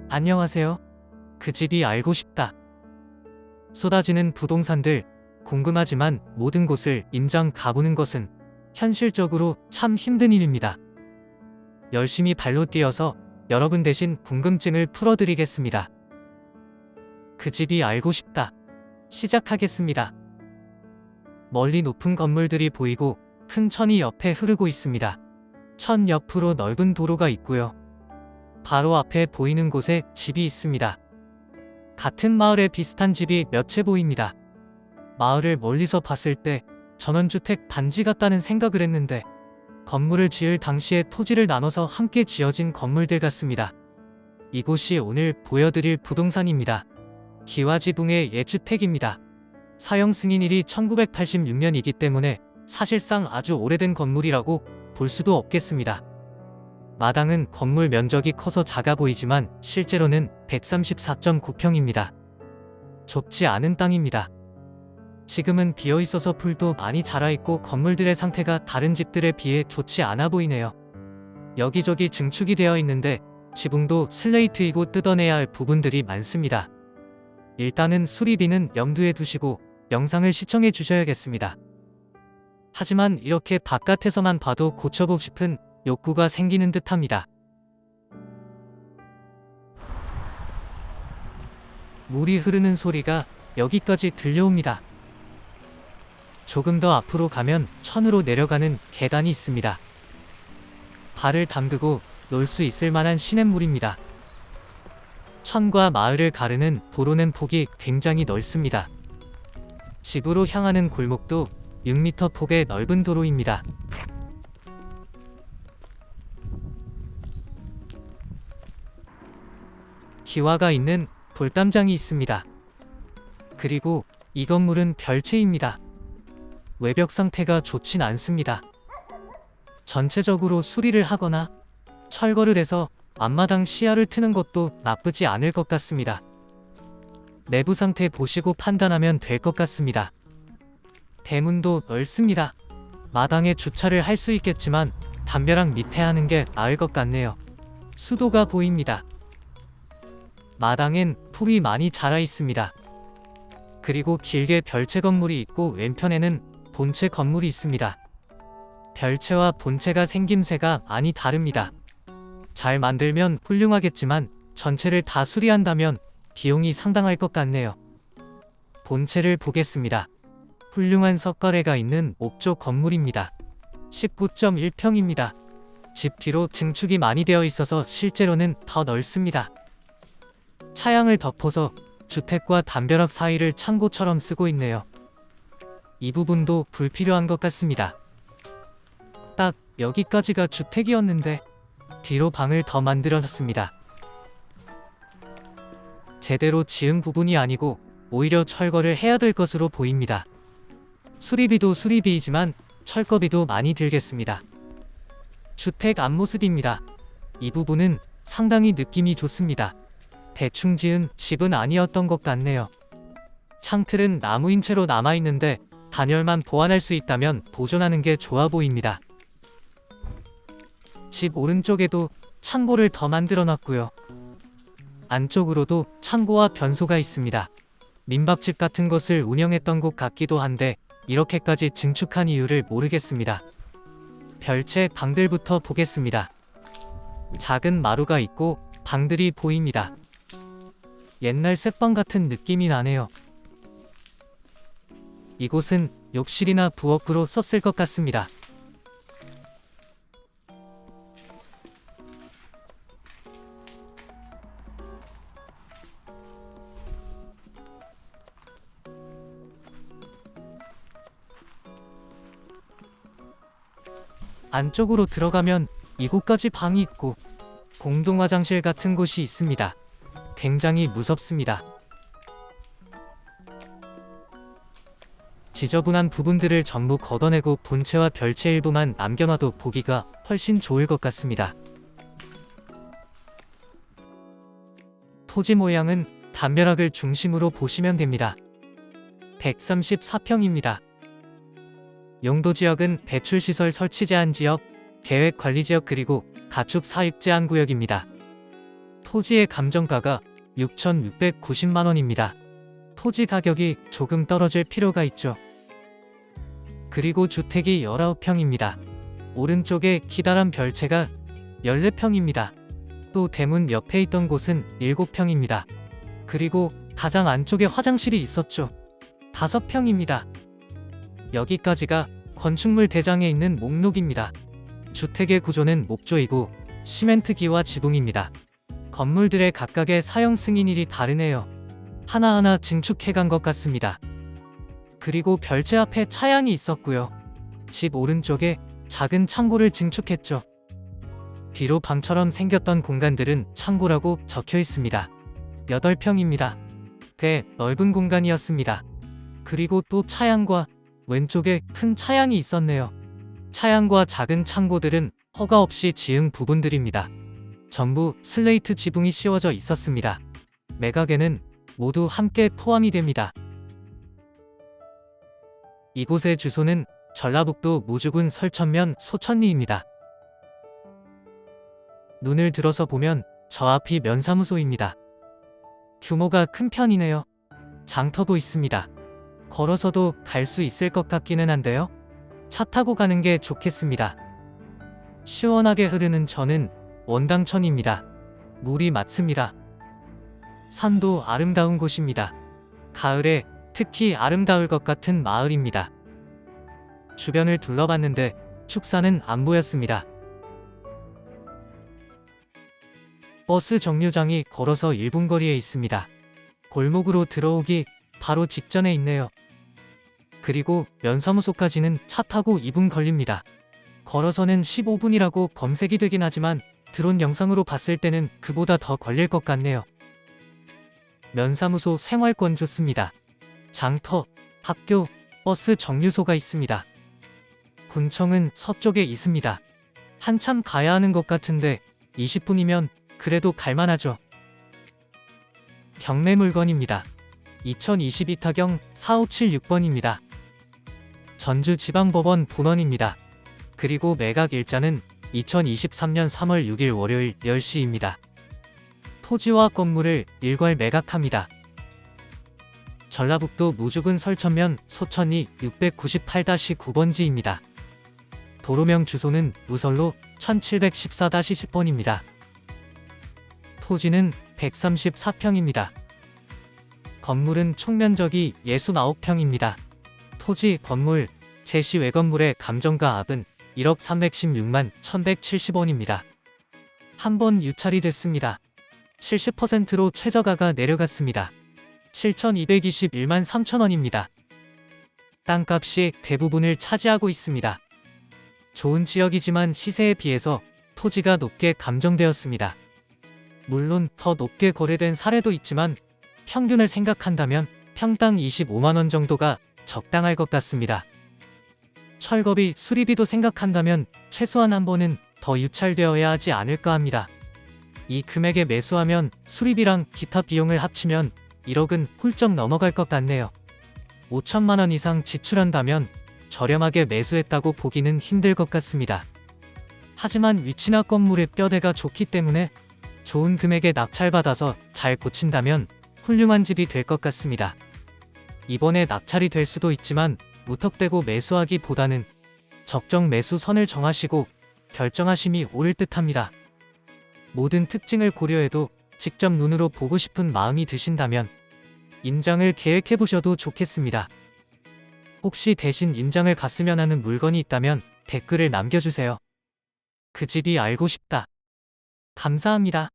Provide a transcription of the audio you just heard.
안녕하세요. 그 집이 알고 싶다. 쏟아지는 부동산들, 궁금하지만 모든 곳을 임장 가보는 것은 현실적으로 참 힘든 일입니다. 열심히 발로 뛰어서 여러분 대신 궁금증을 풀어드리겠습니다. 그 집이 알고 싶다. 시작하겠습니다. 멀리 높은 건물들이 보이고 큰 천이 옆에 흐르고 있습니다. 천 옆으로 넓은 도로가 있고요. 바로 앞에 보이는 곳에 집이 있습니다. 같은 마을에 비슷한 집이 몇 채 보입니다. 마을을 멀리서 봤을 때 전원주택 단지 같다는 생각을 했는데 건물을 지을 당시에 토지를 나눠서 함께 지어진 건물들 같습니다. 이곳이 오늘 보여드릴 부동산입니다. 기와지붕의 옛주택입니다. 사용 승인일이 1986년이기 때문에 사실상 아주 오래된 건물이라고 볼 수도 없겠습니다. 마당은 건물 면적이 커서 작아 보이지만 실제로는 134.9평입니다. 좁지 않은 땅입니다. 지금은 비어있어서 풀도 많이 자라있고 건물들의 상태가 다른 집들에 비해 좋지 않아 보이네요. 여기저기 증축이 되어 있는데 지붕도 슬레이트이고 뜯어내야 할 부분들이 많습니다. 일단은 수리비는 염두에 두시고 영상을 시청해 주셔야겠습니다. 하지만 이렇게 바깥에서만 봐도 고쳐보고 싶은 욕구가 생기는 듯합니다. 물이 흐르는 소리가 여기까지 들려옵니다. 조금 더 앞으로 가면 천으로 내려가는 계단이 있습니다. 발을 담그고 놀 수 있을 만한 시냇물입니다. 천과 마을을 가르는 도로는 폭이 굉장히 넓습니다. 집으로 향하는 골목도 6m 폭의 넓은 도로입니다. 기와가 있는 돌담장이 있습니다. 그리고 이 건물은 별채입니다. 외벽 상태가 좋진 않습니다. 전체적으로 수리를 하거나 철거를 해서 앞마당 시야를 트는 것도 나쁘지 않을 것 같습니다. 내부 상태 보시고 판단하면 될 것 같습니다. 대문도 넓습니다. 마당에 주차를 할 수 있겠지만 담벼락 밑에 하는 게 나을 것 같네요. 수도가 보입니다. 마당엔 풀이 많이 자라 있습니다. 그리고 길게 별채 건물이 있고 왼편에는 본채 건물이 있습니다. 별채와 본채가 생김새가 많이 다릅니다. 잘 만들면 훌륭하겠지만 전체를 다 수리한다면 비용이 상당할 것 같네요. 본채를 보겠습니다. 훌륭한 석가래가 있는 옥조 건물입니다. 19.1평입니다. 집 뒤로 증축이 많이 되어 있어서 실제로는 더 넓습니다. 차양을 덮어서 주택과 담벼락 사이를 창고처럼 쓰고 있네요. 이 부분도 불필요한 것 같습니다. 딱 여기까지가 주택이었는데 뒤로 방을 더 만들어놨습니다. 제대로 지은 부분이 아니고 오히려 철거를 해야 될 것으로 보입니다. 수리비도 수리비이지만 철거비도 많이 들겠습니다. 주택 앞모습입니다. 이 부분은 상당히 느낌이 좋습니다. 대충 지은 집은 아니었던 것 같네요. 창틀은 나무인 채로 남아있는데 단열만 보완할 수 있다면 보존하는 게 좋아 보입니다. 집 오른쪽에도 창고를 더 만들어 놨고요. 안쪽으로도 창고와 변소가 있습니다. 민박집 같은 것을 운영했던 곳 같기도 한데 이렇게까지 증축한 이유를 모르겠습니다. 별채 방들부터 보겠습니다. 작은 마루가 있고 방들이 보입니다. 옛날 쌔방 같은 느낌이 나네요. 이곳은 욕실이나 부엌으로 썼을 것 같습니다. 안쪽으로 들어가면 이곳까지 방이 있고 공동 화장실 같은 곳이 있습니다. 굉장히 무섭습니다. 지저분한 부분들을 전부 걷어내고 본체와 별채 일부만 남겨놔도 보기가 훨씬 좋을 것 같습니다. 토지 모양은 담벼락을 중심으로 보시면 됩니다. 134평입니다. 용도지역은 배출시설 설치 제한 지역, 계획관리 지역 그리고 가축 사육 제한 구역입니다. 토지의 감정가가 6,690만원입니다. 토지 가격이 조금 떨어질 필요가 있죠. 그리고 주택이 19평입니다. 오른쪽에 기다란 별채가 14평입니다. 또 대문 옆에 있던 곳은 7평입니다. 그리고 가장 안쪽에 화장실이 있었죠. 5평입니다. 여기까지가 건축물 대장에 있는 목록입니다. 주택의 구조는 목조이고 시멘트기와 지붕입니다. 건물들의 각각의 사용 승인일이 다르네요. 하나하나 증축해간 것 같습니다. 그리고 별채 앞에 차양이 있었고요. 집 오른쪽에 작은 창고를 증축했죠. 뒤로 방처럼 생겼던 공간들은 창고라고 적혀 있습니다. 8평입니다. 꽤 넓은 공간이었습니다. 그리고 또 차양과 왼쪽에 큰 차양이 있었네요. 차양과 작은 창고들은 허가 없이 지은 부분들입니다. 전부 슬레이트 지붕이 씌워져 있었습니다. 매각에는 모두 함께 포함이 됩니다. 이곳의 주소는 전라북도 무주군 설천면 소천리입니다. 눈을 들어서 보면 저 앞이 면사무소입니다. 규모가 큰 편이네요. 장터도 있습니다. 걸어서도 갈 수 있을 것 같기는 한데요. 차 타고 가는 게 좋겠습니다. 시원하게 흐르는 저는 원당천입니다. 물이 맑습니다. 산도 아름다운 곳입니다. 가을에 특히 아름다울 것 같은 마을입니다. 주변을 둘러봤는데 축사는 안 보였습니다. 버스 정류장이 걸어서 1분 거리에 있습니다. 골목으로 들어오기 바로 직전에 있네요. 그리고 면사무소까지는 차 타고 2분 걸립니다. 걸어서는 15분이라고 검색이 되긴 하지만 드론 영상으로 봤을 때는 그보다 더 걸릴 것 같네요. 면사무소 생활권 좋습니다. 장터, 학교, 버스 정류소가 있습니다. 군청은 서쪽에 있습니다. 한참 가야 하는 것 같은데 20분이면 그래도 갈만하죠. 경매 물건입니다. 2022타경 4576번입니다. 전주지방법원 본원입니다. 그리고 매각 일자는 2023년 3월 6일 월요일 10시입니다. 토지와 건물을 일괄 매각합니다. 전라북도 무주군 설천면 소천리 698-9번지입니다. 도로명 주소는 우설로 1714-10번입니다. 토지는 134평입니다. 건물은 총면적이 69평입니다. 토지, 건물, 제시 외 건물의 감정가 압은 1억 316만 1170원입니다. 한 번 유찰이 됐습니다. 70%로 최저가가 내려갔습니다. 7,221만 3천원입니다. 땅값이 대부분을 차지하고 있습니다. 좋은 지역이지만 시세에 비해서 토지가 높게 감정되었습니다. 물론 더 높게 거래된 사례도 있지만 평균을 생각한다면 평당 25만원 정도가 적당할 것 같습니다. 철거비, 수리비도 생각한다면 최소한 한 번은 더 유찰되어야 하지 않을까 합니다. 이 금액에 매수하면 수리비랑 기타 비용을 합치면 1억은 훌쩍 넘어갈 것 같네요. 5천만원 이상 지출한다면 저렴하게 매수했다고 보기는 힘들 것 같습니다. 하지만 위치나 건물의 뼈대가 좋기 때문에 좋은 금액에 낙찰받아서 잘 고친다면 훌륭한 집이 될 것 같습니다. 이번에 낙찰이 될 수도 있지만 무턱대고 매수하기보다는 적정 매수 선을 정하시고 결정하심이 옳을 듯합니다. 모든 특징을 고려해도 직접 눈으로 보고 싶은 마음이 드신다면 임장을 계획해보셔도 좋겠습니다. 혹시 대신 임장을 갔으면 하는 물건이 있다면 댓글을 남겨주세요. 그 집이 알고 싶다. 감사합니다.